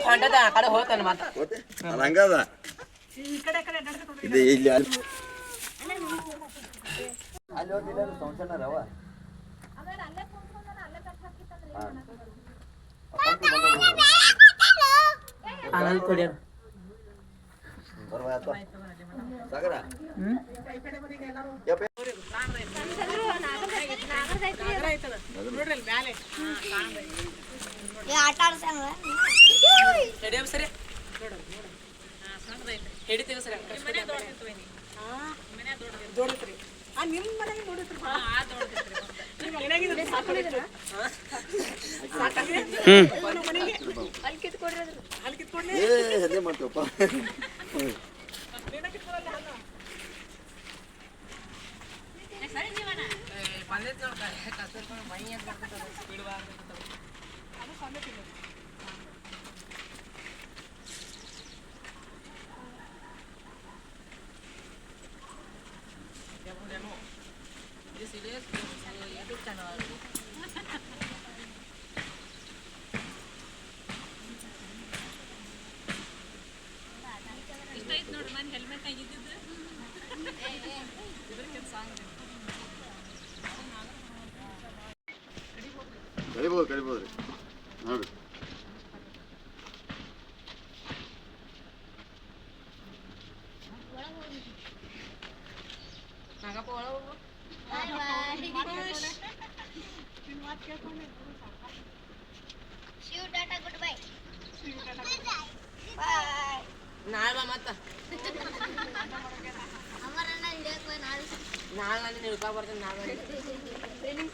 ಹೊಂಟದ ಆ ಕಡೆ ಹೋಗ್ತಾನೆ ಮತ್ತೆ ಹಂಗದ ಇದು ಇಲ್ಲಿ ಅಲ್ಲಿ ಹೋಗಿಲ್ಲ ಸಂಸಣ್ಣ ರವ ಆನಂದ್ ಕೊಡ್ಯಾರ ಸಾಗರ ಸರಿ ಹಿಡಿತೀವಿ ಸರಿ ದೊಡ್ಡತ್ರಿ ನಿಮ್ಮ ಮನೆಗೆ ನೋಡಿದ್ರಿ ಮಾಡ್ತೇವಪ್ಪ ಕಡಿಬೋದ್ರಿ ನೋಡ್ರಿ ನಾಳೆ ಮತ್ತ ನಾಳೆ ನಾನು ಹಿಡ್ಕೊ ಬರ್ತೀನಿ ನಾಳೆ ಟ್ರೈನಿಂಗ್